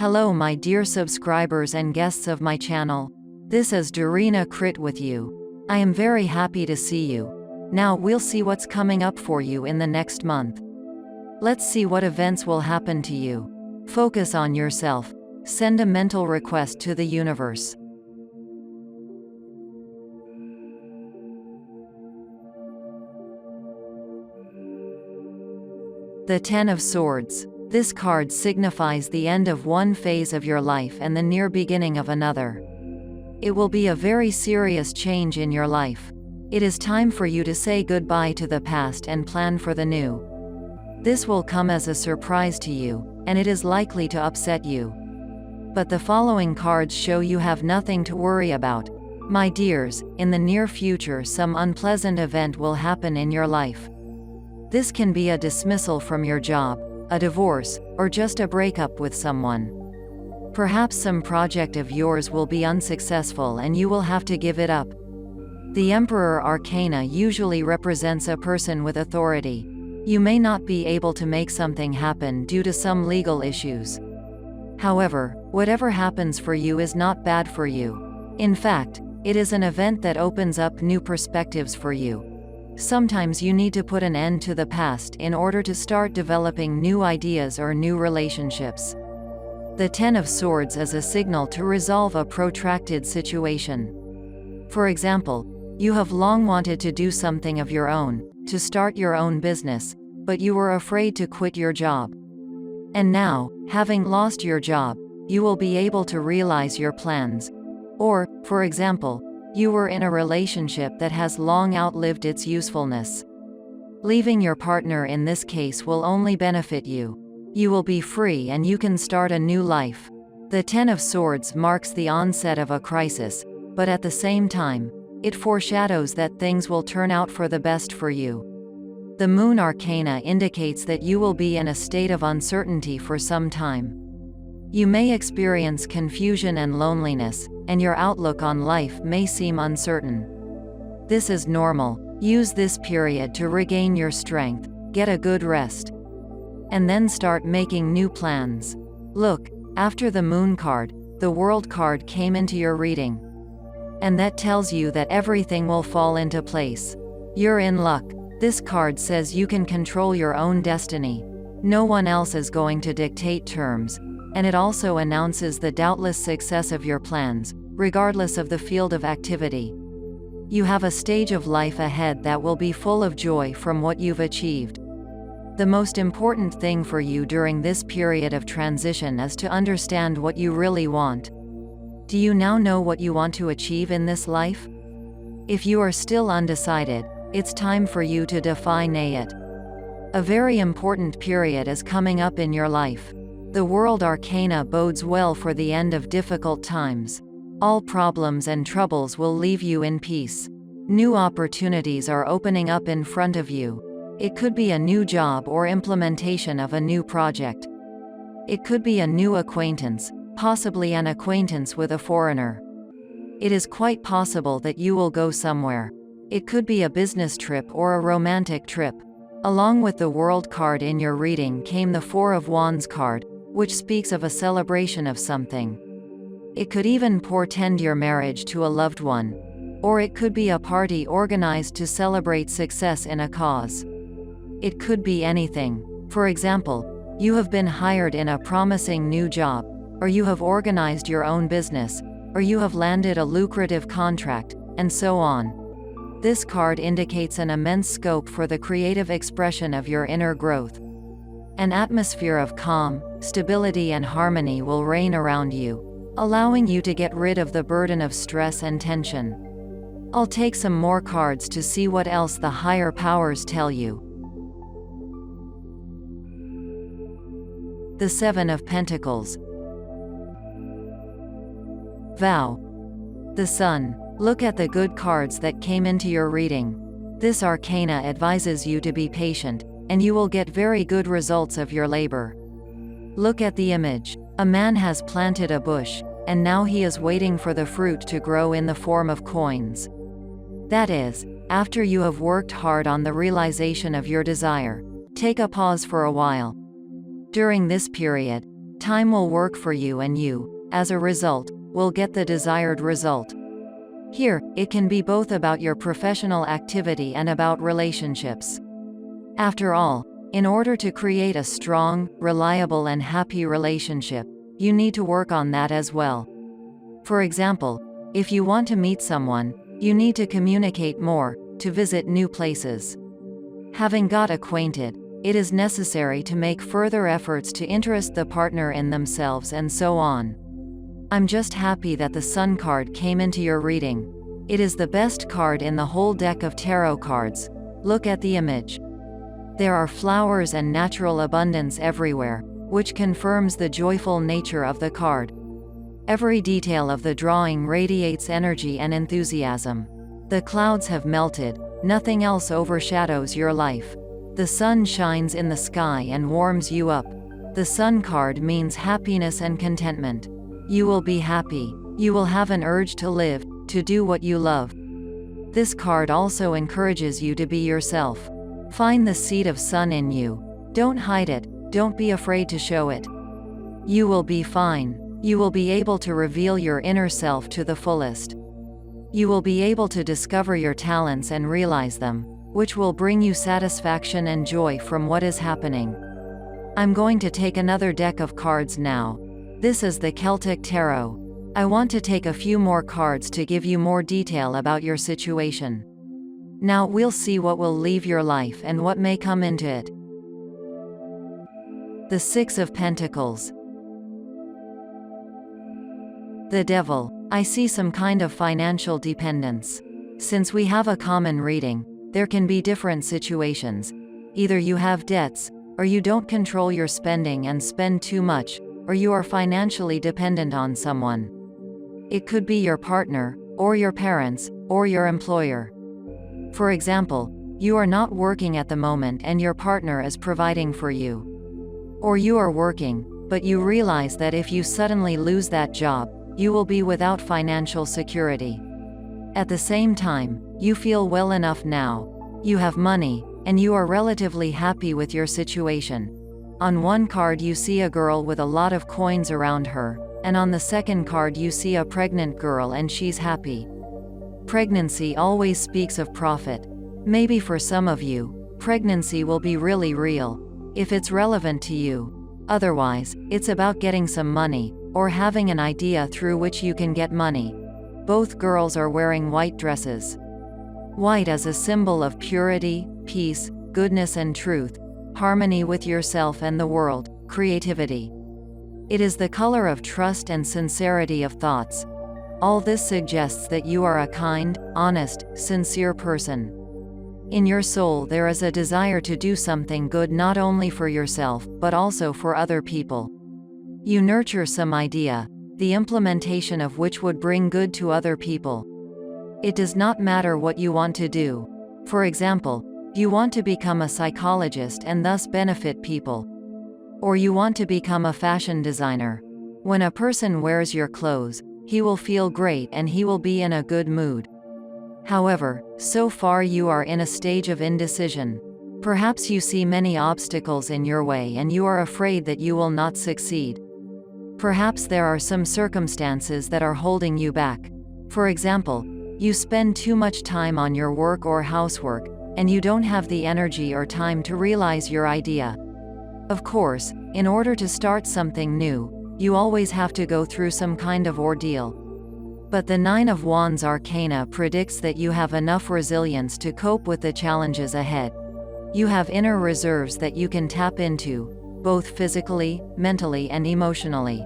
Hello my dear subscribers and guests of my channel. This is Darina Crit with you. I am very happy to see you. Now we'll see what's coming up for you in the next month. Let's see what events will happen to you. Focus on yourself. Send a mental request to the universe. The Ten of Swords. This card signifies the end of one phase of your life and the near beginning of another. It will be a very serious change in your life. It is time for you to say goodbye to the past and plan for the new. This will come as a surprise to you, and it is likely to upset you. But the following cards show you have nothing to worry about. My dears, in the near future some unpleasant event will happen in your life. This can be a dismissal from your job, a divorce, or just a breakup with someone. Perhaps some project of yours will be unsuccessful and you will have to give it up. The Emperor Arcana usually represents a person with authority. You may not be able to make something happen due to some legal issues. However, whatever happens for you is not bad for you. In fact, it is an event that opens up new perspectives for you. Sometimes you need to put an end to the past in order to start developing new ideas or new relationships. The Ten of Swords is a signal to resolve a protracted situation. For example, you have long wanted to do something of your own, to start your own business, but you were afraid to quit your job. And now, having lost your job, you will be able to realize your plans. Or, for example, you were in a relationship that has long outlived its usefulness. Leaving your partner in this case will only benefit you. You will be free and you can start a new life. The Ten of Swords marks the onset of a crisis, but at the same time, it foreshadows that things will turn out for the best for you. The Moon Arcana indicates that you will be in a state of uncertainty for some time. You may experience confusion and loneliness, and your outlook on life may seem uncertain. This is normal. Use this period to regain your strength, get a good rest, and then start making new plans. Look, after the Moon card, the World card came into your reading. And that tells you that everything will fall into place. You're in luck. This card says you can control your own destiny. No one else is going to dictate terms. And it also announces the doubtless success of your plans, regardless of the field of activity. You have a stage of life ahead that will be full of joy from what you've achieved. The most important thing for you during this period of transition is to understand what you really want. Do you now know what you want to achieve in this life? If you are still undecided, it's time for you to define it. A very important period is coming up in your life. The World Arcana bodes well for the end of difficult times. All problems and troubles will leave you in peace. New opportunities are opening up in front of you. It could be a new job or implementation of a new project. It could be a new acquaintance, possibly an acquaintance with a foreigner. It is quite possible that you will go somewhere. It could be a business trip or a romantic trip. Along with the World card in your reading came the Four of Wands card, which speaks of a celebration of something. It could even portend your marriage to a loved one. Or it could be a party organized to celebrate success in a cause. It could be anything. For example, you have been hired in a promising new job, or you have organized your own business, or you have landed a lucrative contract, and so on. This card indicates an immense scope for the creative expression of your inner growth. An atmosphere of calm, stability and harmony will reign around you, allowing you to get rid of the burden of stress and tension. I'll take some more cards to see what else the higher powers tell you. The Seven of Pentacles. Vow. The Sun. Look at the good cards that came into your reading. This arcana advises you to be patient, and you will get very good results of your labor. Look at the image. A man has planted a bush, and now he is waiting for the fruit to grow in the form of coins. That is, after you have worked hard on the realization of your desire, take a pause for a while. During this period, Time will work for you and you, as a result, will get the desired result. Here, it can be both about your professional activity and about relationships. After all, in order to create a strong, reliable and happy relationship, you need to work on that as well. For example, if you want to meet someone, you need to communicate more, to visit new places. Having got acquainted, it is necessary to make further efforts to interest the partner in themselves and so on. I'm just happy that the Sun card came into your reading. It is the best card in the whole deck of tarot cards. Look at the image. There are flowers and natural abundance everywhere, which confirms the joyful nature of the card. Every detail of the drawing radiates energy and enthusiasm. The clouds have melted, nothing else overshadows your life. The sun shines in the sky and warms you up. The Sun card means happiness and contentment. You will be happy. You will have an urge to live, to do what you love. This card also encourages you to be yourself. Find the seed of sun in you. Don't hide it, don't be afraid to show it. You will be fine. You will be able to reveal your inner self to the fullest. You will be able to discover your talents and realize them, which will bring you satisfaction and joy from what is happening. I'm going to take another deck of cards now. This is the Celtic Tarot. I want to take a few more cards to give you more detail about your situation. Now we'll see what will leave your life and what may come into it. The Six of Pentacles. The Devil. I see some kind of financial dependence. Since we have a common reading, there can be different situations. Either you have debts, or you don't control your spending and spend too much, or you are financially dependent on someone. It could be your partner, or your parents, or your employer. For example, you are not working at the moment and your partner is providing for you. Or you are working, but you realize that if you suddenly lose that job, you will be without financial security. At the same time, you feel well enough now. You have money, and you are relatively happy with your situation. On one card you see a girl with a lot of coins around her, and on the second card you see a pregnant girl and she's happy. Pregnancy always speaks of profit. Maybe for some of you, pregnancy will be really real, if it's relevant to you. Otherwise, it's about getting some money, or having an idea through which you can get money. Both girls are wearing white dresses. White is a symbol of purity, peace, goodness and truth, harmony with yourself and the world, creativity. It is the color of trust and sincerity of thoughts. All this suggests that you are a kind, honest, sincere person. In your soul there is a desire to do something good not only for yourself, but also for other people. You nurture some idea, the implementation of which would bring good to other people. It does not matter what you want to do. For example, you want to become a psychologist and thus benefit people. Or you want to become a fashion designer. When a person wears your clothes, he will feel great and he will be in a good mood. However, so far you are in a stage of indecision. Perhaps you see many obstacles in your way and you are afraid that you will not succeed. Perhaps there are some circumstances that are holding you back. For example, you spend too much time on your work or housework, and you don't have the energy or time to realize your idea. Of course, in order to start something new, you always have to go through some kind of ordeal. But the Nine of Wands Arcana predicts that you have enough resilience to cope with the challenges ahead. You have inner reserves that you can tap into, both physically, mentally and emotionally.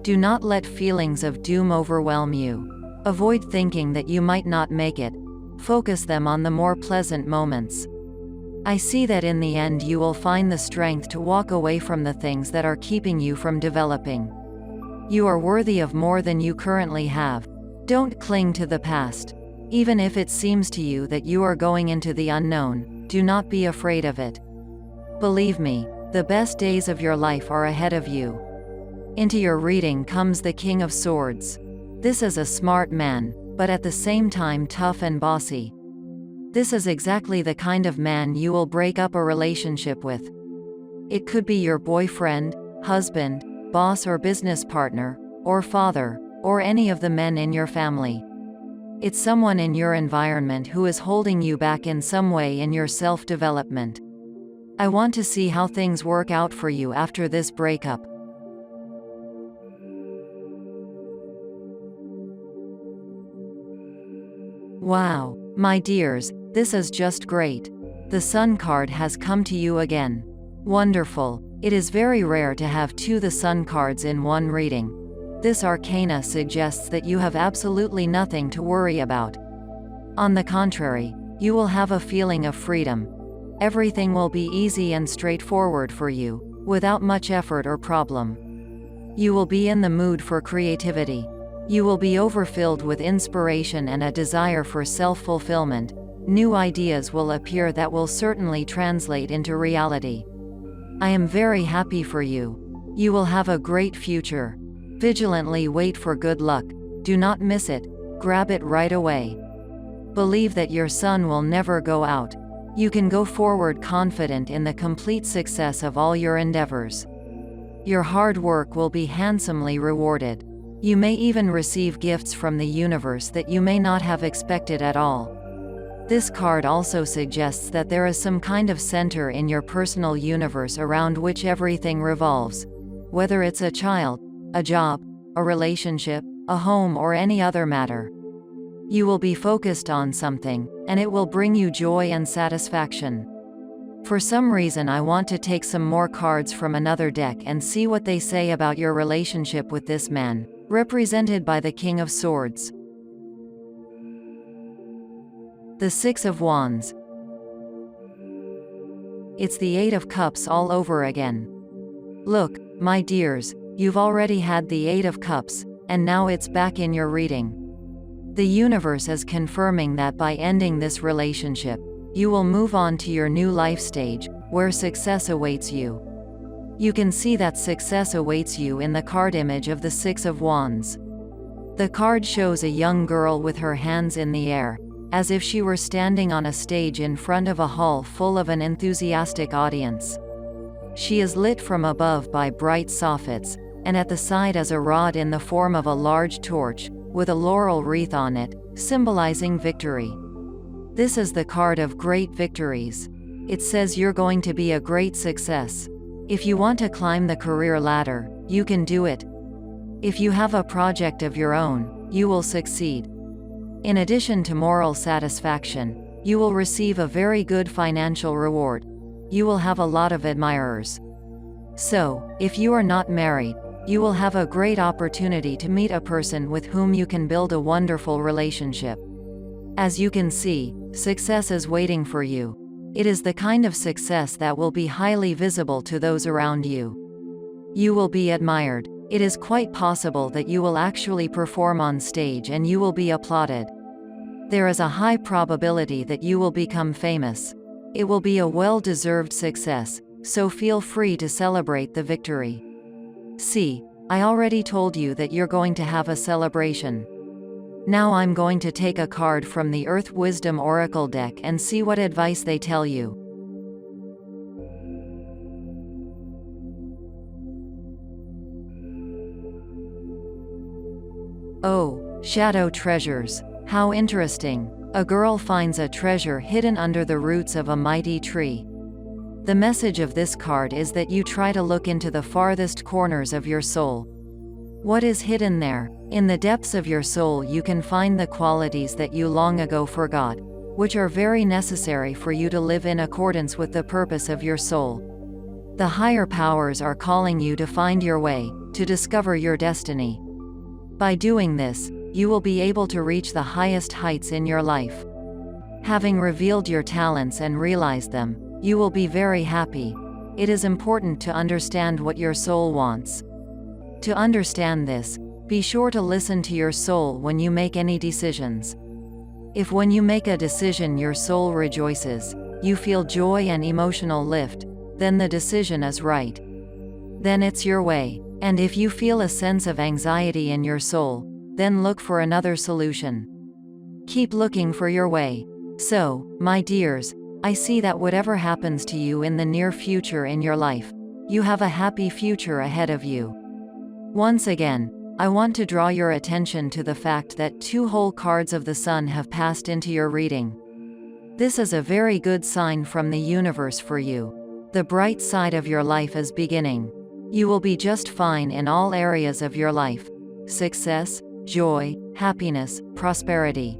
Do not let feelings of doom overwhelm you. Avoid thinking that you might not make it. Focus them on the more pleasant moments. I see that in the end you will find the strength to walk away from the things that are keeping you from developing. You are worthy of more than you currently have. Don't cling to the past. Even if it seems to you that you are going into the unknown, do not be afraid of it. Believe me, the best days of your life are ahead of you. Into your reading comes the King of Swords. This is a smart man, but at the same time tough and bossy. This is exactly the kind of man you will break up a relationship with. It could be your boyfriend, husband, boss or business partner, or father, or any of the men in your family. It's someone in your environment who is holding you back in some way in your self-development. I want to see how things work out for you after this breakup. Wow, my dears, this is just great. The Sun card has come to you again. Wonderful. It is very rare to have two the Sun cards in one reading. This arcana suggests that you have absolutely nothing to worry about. On the contrary, you will have a feeling of freedom. Everything will be easy and straightforward for you, without much effort or problem. You will be in the mood for creativity. You will be overfilled with inspiration and a desire for self-fulfillment. New ideas will appear that will certainly translate into reality. I am very happy for you. You will have a great future. Vigilantly wait for good luck. Do not miss it. Grab it right away. Believe that your sun will never go out. You can go forward confident in the complete success of all your endeavors. Your hard work will be handsomely rewarded. You may even receive gifts from the universe that you may not have expected at all. This card also suggests that there is some kind of center in your personal universe around which everything revolves. Whether it's a child, a job, a relationship, a home, or any other matter. You will be focused on something, and it will bring you joy and satisfaction. For some reason I want to take some more cards from another deck and see what they say about your relationship with this man, represented by the King of Swords. The Six of Wands. It's the Eight of Cups all over again. Look, my dears, you've already had the Eight of Cups, and now it's back in your reading. The universe is confirming that by ending this relationship, you will move on to your new life stage, where success awaits you. You can see that success awaits you in the card image of the Six of Wands. The card shows a young girl with her hands in the air, as if she were standing on a stage in front of a hall full of an enthusiastic audience. She is lit from above by bright soffits, and at the side is a rod in the form of a large torch, with a laurel wreath on it, symbolizing victory. This is the card of great victories. It says you're going to be a great success. If you want to climb the career ladder, you can do it. If you have a project of your own, you will succeed. In addition to moral satisfaction, you will receive a very good financial reward. You will have a lot of admirers. So, if you are not married, you will have a great opportunity to meet a person with whom you can build a wonderful relationship. As you can see, success is waiting for you. It is the kind of success that will be highly visible to those around you. You will be admired. It is quite possible that you will actually perform on stage and you will be applauded. There is a high probability that you will become famous. It will be a well-deserved success, so feel free to celebrate the victory. See, I already told you that you're going to have a celebration. Now I'm going to take a card from the Earth Wisdom Oracle deck and see what advice they tell you. Oh, shadow treasures. How interesting. A girl finds a treasure hidden under the roots of a mighty tree. The message of this card is that you try to look into the farthest corners of your soul. What is hidden there? In the depths of your soul you can find the qualities that you long ago forgot, which are very necessary for you to live in accordance with the purpose of your soul. The higher powers are calling you to find your way, to discover your destiny. By doing this, you will be able to reach the highest heights in your life. Having revealed your talents and realized them, you will be very happy. It is important to understand what your soul wants. To understand this, be sure to listen to your soul when you make any decisions. If when you make a decision your soul rejoices, you feel joy and emotional lift, then the decision is right. Then it's your way. And if you feel a sense of anxiety in your soul, then look for another solution. Keep looking for your way. So, my dears, I see that whatever happens to you in the near future in your life, you have a happy future ahead of you. Once again, I want to draw your attention to the fact that 2 whole cards of the Sun have passed into your reading. This is a very good sign from the universe for you. The bright side of your life is beginning. You will be just fine in all areas of your life: success, joy, happiness, prosperity.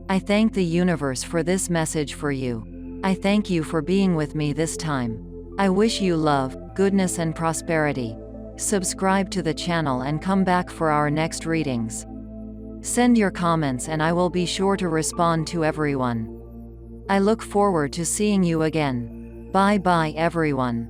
I thank the universe for this message for you. I thank you for being with me this time. I wish you love, goodness and prosperity. Subscribe to the channel and come back for our next readings. Send your comments and I will be sure to respond to everyone. I look forward to seeing you again. Bye bye everyone.